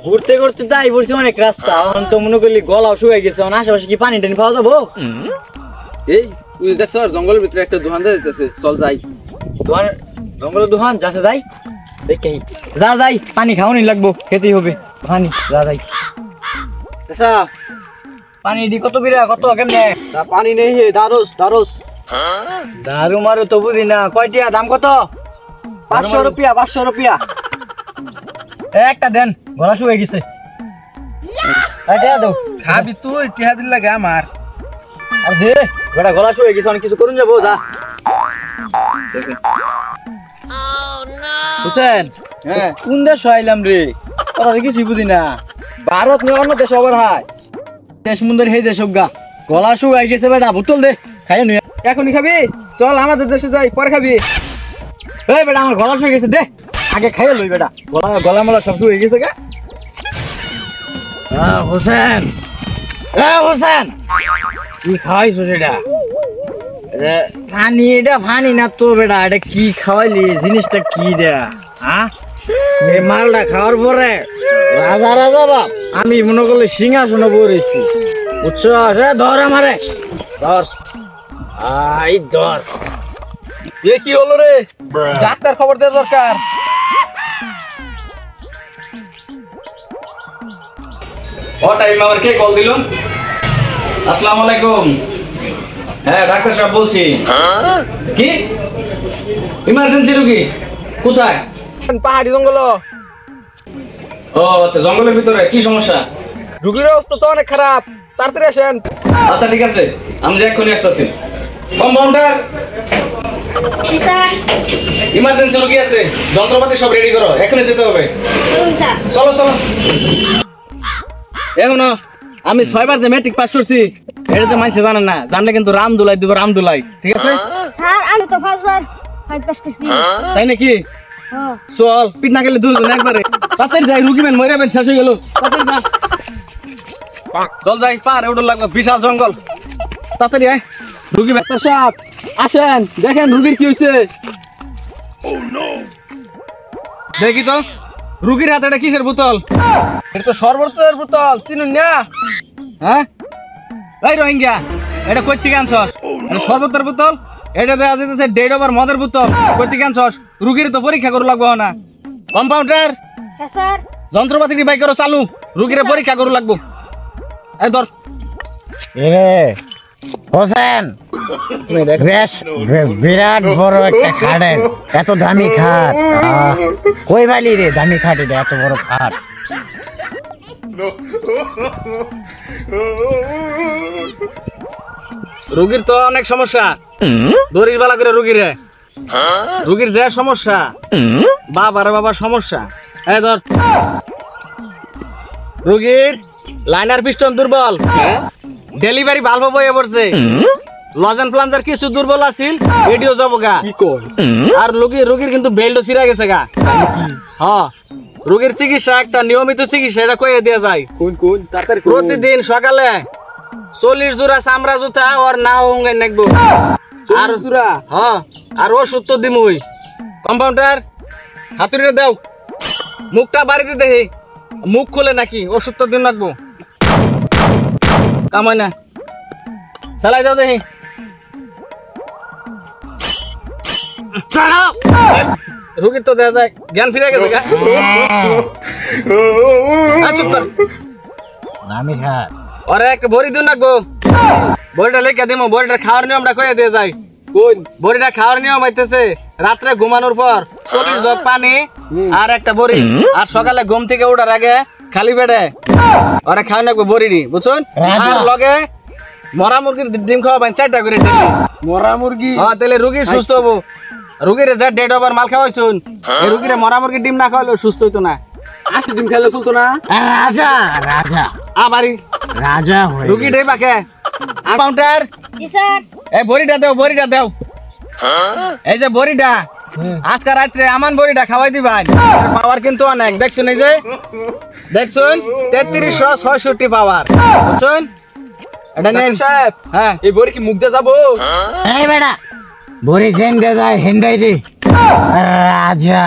ঘুরতে ঘুরতে তাই বলছি অনেক রাস্তা, এখন তো মনে করলি গলাও শুকাই গেছে, এখন আশেপাশে কি পানি টানি পাওয়া যাবো? এই তুই দেখছ জঙ্গলের ভিতরে একটা দোকান দিতেছে, চল যাই। দোকান জঙ্গলের দোকান যাচ্ছে, যাই দেখি যা যাই, পানি খাওয়ানি লাগবো, খেতেই হবে পানি, যা যাই। আচ্ছা পানি দি কত বিরা কত কেমনে? পানি নেই হে, দারুস দারুস। দারু মারু তো বুঝি না, কয়টিয়া দাম কত? 500 রুপিয়া 500 রুপিয়া। একটা দেন, গলা শুকাই গেছে। এটা দাও, খাবি তুই, টিহা দিল লাগে আমার। আর দে বেটা, গলা শুকাই গেছে, অনেক কিছু করুন যাবো, যা। হুসেন, হ্যাঁ কোন দেশ আইলাম রে? কথা তো কিছুই বুঝি না। ভারত নিয়ে অন্য দেশ ওভার হাই দেশ মুন্দর হে দেশ গা, গলা শুকাই গেছে বেটা, বোতল দে খাই নুই। এখনই খাবি? চল আমাদের দেশে যাই, পরে খাবি। এই বেটা, আমার গলা শুয়ে গেছে, দে আগে খাইয়ে লই বেটা, গলা মলা সব শুয়ে গেছে গা। হোসেন, হোসেন কি খাওয়াইছো সেটা? ফানি, এটা ফানি না তো বেটা, এটা কি খাওয়াইলি? জিনিসটা কি রে? হ্যাঁ, এই মালটা খাওয়ার পরে রাজা রাজা বাপ, আমি মনে করলে সিংহাসনে বসেছি, বুঝছো? ধর আমারে, ধর, আই ধর। এ কি হলো রে? ডাক্তার খবর দেওয়া দরকার। ও টাইম আমার কে কল দিল? আসসালামু আলাইকুম। হ্যাঁ ডাক্তার সাহেব বলছি। কি ইমার্জেন্সি রোগী? কোথায়? পাহাড়ি জঙ্গল। ও আচ্ছা, জঙ্গলের ভিতরে কি সমস্যা? রোগীর অবস্থা তো অনেক খারাপ, তাড়াতাড়ি আসেন। আচ্ছা ঠিক আছে, আমি যে এক্ষুনি আসতেছি। কম্পাউন্ডার, ইমার্জেন্সি রোগী আছে, যন্ত্রপাতি সব রেডি করো, এখনই যেতে হবে। চলো চলো। এখন আমি 6 বার যে ম্যাট্রিক পাস করছি, এটা যে মানুষ জানে না, জানলে কিন্তু রাম দুলাই দিব, রাম দুলাই, ঠিক আছে? স্যার আমি তো ফার্স্টবার ফাইট পাস করছি। তাই নাকি? হ্যাঁ চল, পিট না গেলে দুজন একবারে। তাড়াতাড়ি যাই, রুগী মেন মরে যাবেন, শেষ হয়ে গেল। তাড়াতাড়ি যা, চল যাই, পাহাড়ে উঠে লাগবে, বিশাল জঙ্গল। তাড়াতাড়ি আয়, রুগী মেন। ডাক্তার সাহেব আসেন, দেখেন রোগীর কি হয়েছে। দেখি তো রুগীর হাতে এটা কিসের বোতল? এটা তো শরবতের বোতল, চিনুন না? হ্যাঁ, এই রোহিঙ্গা, এটা কই থেকে আনছস? এটা শরবতের বোতল, এটা দেওয়া যেতেছে ডেড ওভার মদের বোতল, কই থেকে আনছস? রুগীর তো পরীক্ষা করু লাগবো না। কম্পাউন্ডার, হ্যাঁ স্যার। যন্ত্রপাতি বাই করো চালু, রুগীরে পরীক্ষা করু লাগবো। এই ধর। হোসেন, বেশ বিরাট বড় একটা খাটের, এত দামি খাট, কই বালি রে দামি খাট, এটা এত বড় খাট। রুগীর তো অনেক সমস্যা, ধরিস বালা করে রুগীরে। রুগীর যে সমস্যা, বাবার বাবার সমস্যা। এই ধর, রুগীর লাইনার পিস্টন দুর্বল, ডেলিভারি ভালভ বয়ে পড়ছে, লজেন প্লাঞ্জার কিছু দুর্বল আছিল, এডিও যাবো গা। কি কর? আর রুগীর কিন্তু বেল্টও ছিঁড়া গেছে গা। হ্যাঁ, রুগীর চিকিৎসা একটা নিয়মিত চিকিৎসা, এটা কইয়ে দেওয়া যায়। কোন কোন তাড়াতাড়ি করুন। প্রতিদিন সকালে 40 জোড়া চামড়া জুতা ওর না হোঙ্গাই নাকবো। আর সুরা হ্যাঁ, আর ওষুধ তো দিমুই। কম্পাউন্ডার, হাতুড়িটা দাও, মুখটা বাড়িতে দেখি, মুখ খুলে নাকি, ওষুধ তো দিন রাখবো। কামাই না, চালাই দাও দেখি। রুগীর তো দেখা যায় জ্ঞান ফিরে গেছে গা। চুপ কর, দামি খাট। ওরে একটা বড়ি দিন রাখবো, বড়িটা লেখা দিমো, বড়িটা খাওয়ার নিয়মটা কয়ে দিয়ে যায়। কোন? বড়িটা খাওয়ার নিয়ম হইতেছে রাত্রে ঘুমানোর পর 40 জগ পানি আর একটা বড়ি, আর সকালে ঘুম থেকে ওঠার আগে খালি পেটে ওরা খাওয়া নাকবো বড়ি, বুঝছেন? আর লগে মরা মুরগির ডিম খাওয়াবেন 4টা করে ডেলি। মরা মুরগি? হ্যাঁ, তাহলে রুগী সুস্থ হবো। রুগীর যে ডেড ওভার মাল খাওয়াইছুন, এই রুগীর মরা মুরগির ডিম না খাওয়ালে সুস্থ হইতো না। 80 ডিম খেলে চলতো না? রাজা রাজা আবারই রাজা হয়ে রুগীটাই বাকে। কাউন্টার, জি স্যার। এই বড়িটা দাও, বড়িটা দাও। এই যে বড়িটা, আজকে রাত্রে আমান বড়িটা খাওয়াই দিবেন, পাওয়ার কিন্তু অনেক। দেখছুন, এই যে দেখছুন 3366 পাওয়ার, বুঝছেন? এটা নেন সাহেব। হ্যাঁ, এই বড়ি কি মুখ দিয়ে যাবো? এই বেটা, বড়ি জেন দে যায় হিন্দাই দি রাজা।